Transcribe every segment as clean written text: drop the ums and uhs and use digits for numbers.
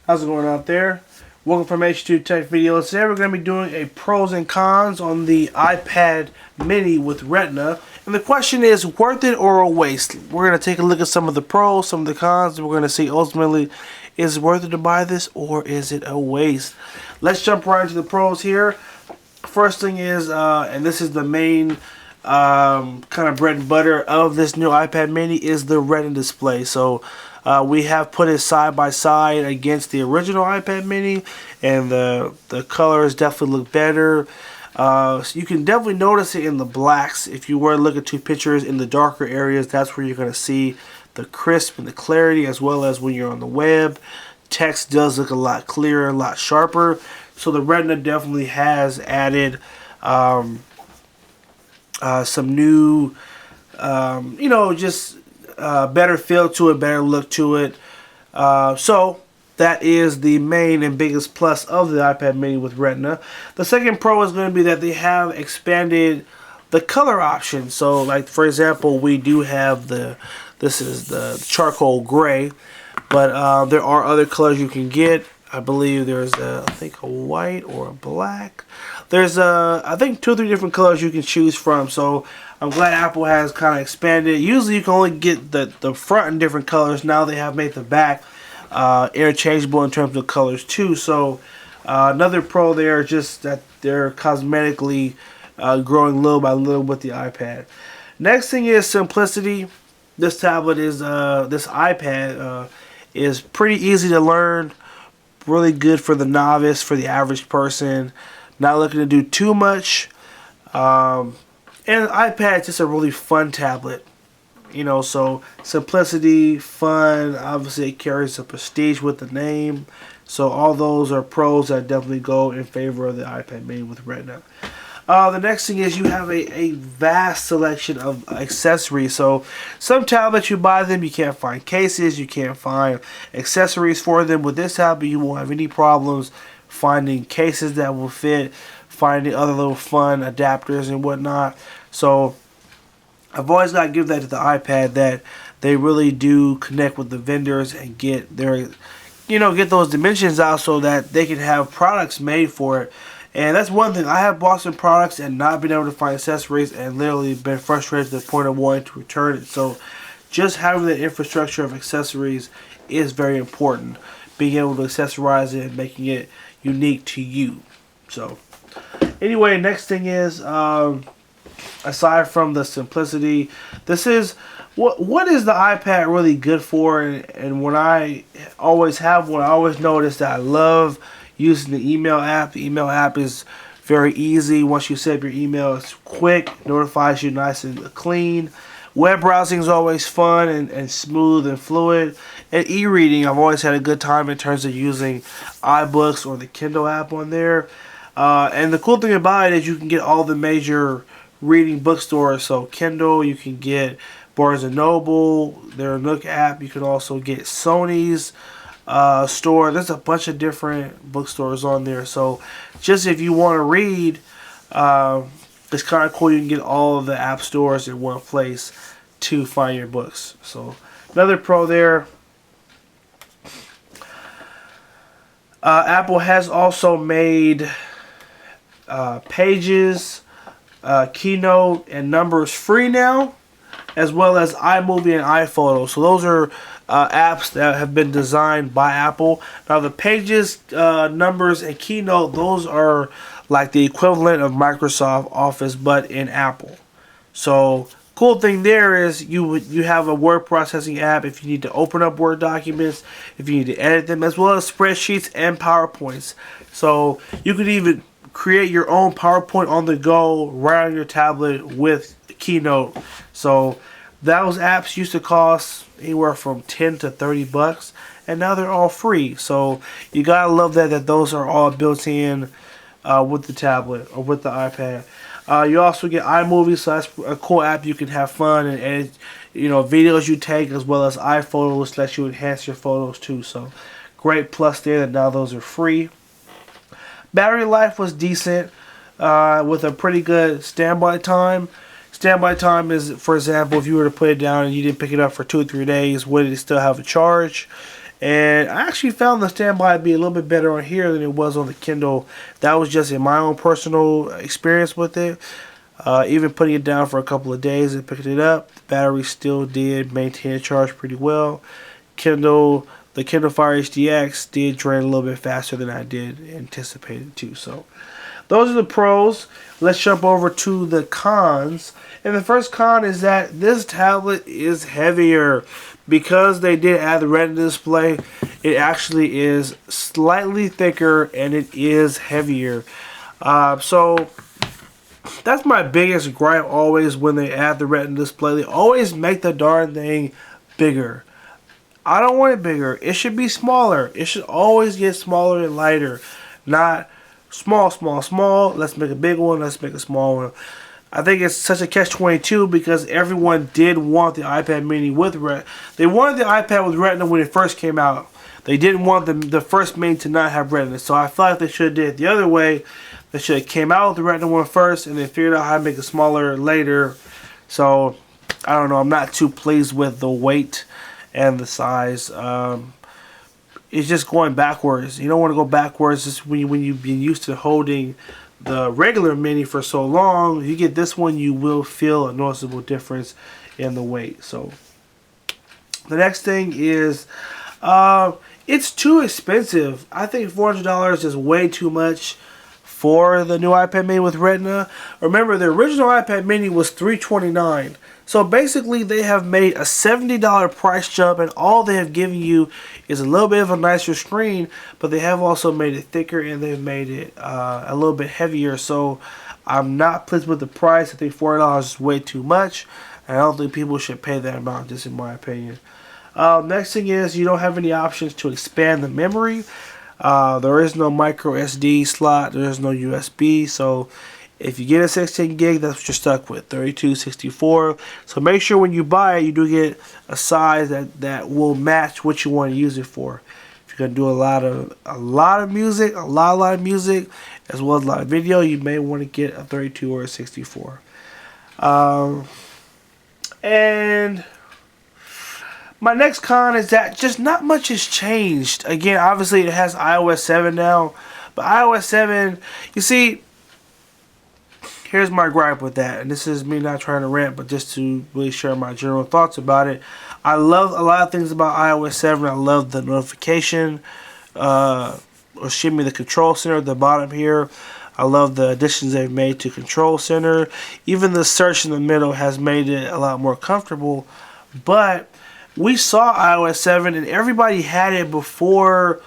How's it going out there? Welcome from H2TechVideos. Today we're going to be doing a pros and cons on the iPad mini with Retina. And the question is, worth it or a waste? We're going to take a look at some of the pros, some of the cons, and we're going to see ultimately, is it worth it to buy this or is it a waste? Let's jump right into the pros here. First thing is, and this is the main kind of bread and butter of this new iPad mini, is the Retina display. So we have put it side by side against the original iPad mini, and the colors definitely look better. So you can definitely notice it in the blacks. If you were to look at two pictures in the darker areas, that's where you're going to see the crisp and the clarity, as well as when you're on the web. Text does look a lot clearer, a lot sharper. So the Retina definitely has added some new, better feel to it, better look to it. So that is the main and biggest plus of the iPad mini with Retina. The second pro is going to be that they have expanded the color option. So, like, for example, we do have this is the charcoal gray, but there are other colors you can get. I believe there's I think a white or a black. There's I think 2 or 3 different colors you can choose from. So I'm glad Apple has kind of expanded. Usually you can only get the front in different colors. Now they have made the back interchangeable in terms of colors too. So another pro there, just that they're cosmetically growing little by little with the iPad. Next thing is simplicity. This tablet is this iPad is pretty easy to learn. Really good for the novice, for the average person, not looking to do too much. And iPad is just a really fun tablet, so simplicity, fun. Obviously it carries a prestige with the name, so all those are pros that definitely go in favor of the iPad mini with Retina. The next thing is you have a vast selection of accessories. So some tablets, you buy them, you can't find cases, you can't find accessories for them. With this tablet, you won't have any problems finding cases that will fit, finding other little fun adapters and whatnot. So I've always got to give that to the iPad, that they really do connect with the vendors and get their, get those dimensions out so that they can have products made for it. And that's one thing. I have bought some products and not been able to find accessories, and literally been frustrated to the point of wanting to return it. So just having the infrastructure of accessories is very important. Being able to accessorize it and making it unique to you. So anyway, next thing is, aside from the simplicity, this is what is the iPad really good for? And when I always have one, I always notice that I love using the email app. The email app is very easy. Once you set up your email, it's quick, notifies you nice and clean. Web browsing is always fun and smooth and fluid. And e-reading, I've always had a good time in terms of using iBooks or the Kindle app on there. And the cool thing about it is you can get all the major reading bookstores. So Kindle, you can get Barnes & Noble, their Nook app. You can also get Sony's store. There's a bunch of different bookstores on there, so just if you want to read, it's kind of cool. You can get all of the app stores in one place to find your books. So another pro there. Apple has also made Pages, Keynote, and Numbers free now, as well as iMovie and iPhoto. So those are apps that have been designed by Apple. Now the Pages, Numbers, and Keynote, those are like the equivalent of Microsoft Office but in Apple. So cool thing there is you have a word processing app if you need to open up Word documents, if you need to edit them, as well as spreadsheets and PowerPoints. So you could even create your own PowerPoint on the go right on your tablet with Keynote. So those apps used to cost anywhere from $10 to $30, and now they're all free. So you gotta love that those are all built in with the tablet or with the iPad. You also get iMovie, so that's a cool app. You can have fun and edit, videos you take, as well as iPhotos, which lets you enhance your photos too. So great plus there that now those are free. Battery life was decent with a pretty good standby time. Standby time is, for example, if you were to put it down and you didn't pick it up for 2 or 3 days, would it still have a charge? And I actually found the standby to be a little bit better on here than it was on the Kindle. That was just in my own personal experience with it. Even putting it down for a couple of days and picking it up, the battery still did maintain a charge pretty well. The Kindle Fire HDX did drain a little bit faster than I did anticipate it to. So those are the pros. Let's jump over to the cons. And the first con is that this tablet is heavier. Because they did add the Retina display, it actually is slightly thicker and it is heavier. So that's my biggest gripe always when they add the Retina display. They always make the darn thing bigger. I don't want it bigger. It should be smaller. It should always get smaller and lighter. Not small, small, small. Let's make a big one. Let's make a small one. I think it's such a catch-22 because everyone did want the iPad mini with Retina. They wanted the iPad with Retina when it first came out. They didn't want the first mini to not have Retina. So I feel like they should have did it the other way. They should have came out with the Retina one first and then figured out how to make it smaller later. So I don't know. I'm not too pleased with the weight and the size. It's just going backwards. You don't want to go backwards. Just when you've been used to holding the regular mini for so long, you get this one, you will feel a noticeable difference in the weight. So the next thing is it's too expensive. I think $400 is way too much for the new iPad mini with Retina. Remember, the original iPad mini was $329. So basically they have made a $70 price jump, and all they have given you is a little bit of a nicer screen, but they have also made it thicker and they've made it a little bit heavier. So I'm not pleased with the price. I think $400 is way too much. I don't think people should pay that amount, just in my opinion. Next thing is you don't have any options to expand the memory. There is no micro SD slot. There is no USB. So if you get a 16 gig, that's what you're stuck with, 32, 64. So make sure when you buy it, you do get a size that will match what you want to use it for. If you're gonna do a lot of music, a lot of music, as well as a lot of video, you may want to get a 32 or a 64. And my next con is that just not much has changed. Again, obviously it has iOS 7 now, but iOS 7, you see, here's my gripe with that, and this is me not trying to rant, but just to really share my general thoughts about it. I love a lot of things about iOS 7. I love the notification, the control center at the bottom here. I love the additions they've made to Control Center. Even the search in the middle has made it a lot more comfortable. But we saw iOS 7 and everybody had it before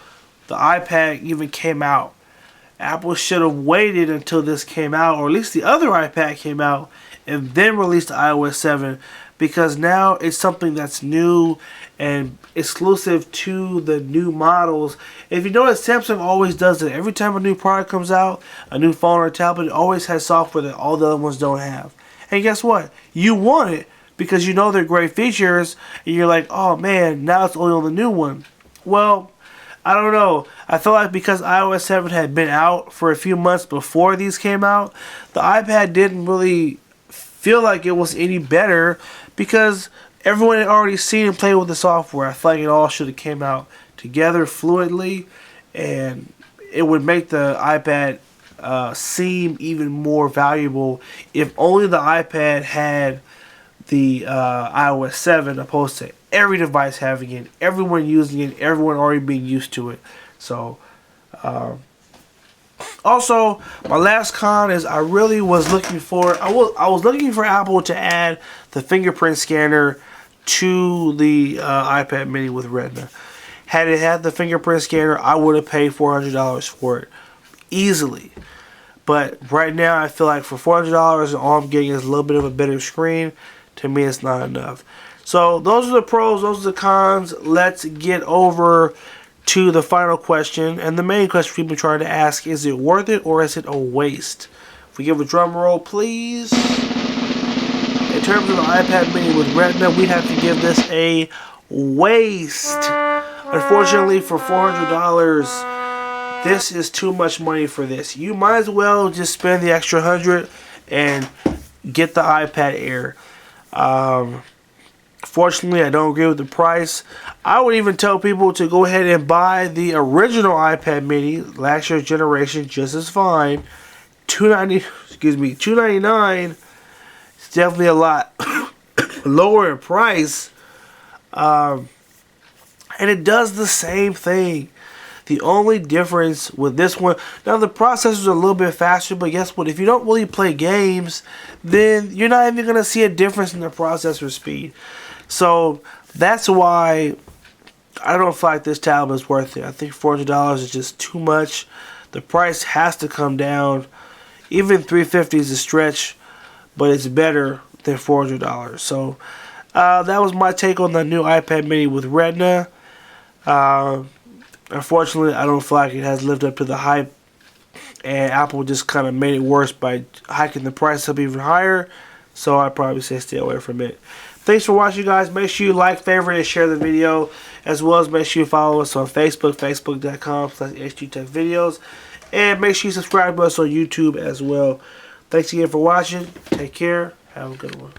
the iPad even came out. Apple should have waited until this came out, or at least the other iPad came out, and then released iOS 7, because now it's something that's new and exclusive to the new models. If you notice, Samsung always does it. Every time a new product comes out, a new phone or a tablet, it always has software that all the other ones don't have. And guess what? You want it because you know they're great features, and you're like, oh man, now it's only on the new one. Well, I don't know. I feel like because iOS 7 had been out for a few months before these came out, the iPad didn't really feel like it was any better because everyone had already seen and played with the software. I feel like it all should have came out together fluidly, and it would make the iPad seem even more valuable if only the iPad had the iOS 7 opposed to every device having it, everyone using it, everyone already being used to it. So also, my last con is I really was looking for I was looking for Apple to add the fingerprint scanner to the iPad mini with Retina. Had it had the fingerprint scanner, I would have paid $400 for it easily. But right now I feel like for $400 all I'm getting is a little bit of a better screen. To me, it's not enough. So those are the pros, those are the cons. Let's get over to the final question, and the main question people are trying to ask: is it worth it or is it a waste? If we give a drum roll, please. In terms of the iPad mini with Retina, we'd have to give this a waste. Unfortunately, for $400, this is too much money for this. You might as well just spend the extra $100 and get the iPad Air. Fortunately, I don't agree with the price. I would even tell people to go ahead and buy the original iPad mini, last year's generation, just as fine. $299. It's definitely a lot lower in price. And it does the same thing. The only difference with this one, now the processor's a little bit faster, but guess what? If you don't really play games, then you're not even going to see a difference in the processor speed. So that's why I don't feel like this tablet is worth it. I think $400 is just too much. The price has to come down. Even $350 is a stretch, but it's better than $400. So that was my take on the new iPad mini with Retina. Unfortunately, I don't feel like it has lived up to the hype, and Apple just kind of made it worse by hiking the price up even higher. So I'd probably say stay away from it. Thanks for watching, guys. Make sure you like, favorite, and share the video, as well as make sure you follow us on Facebook, facebook.com/H2TechVideos, and make sure you subscribe to us on YouTube as well. Thanks again for watching. Take care. Have a good one.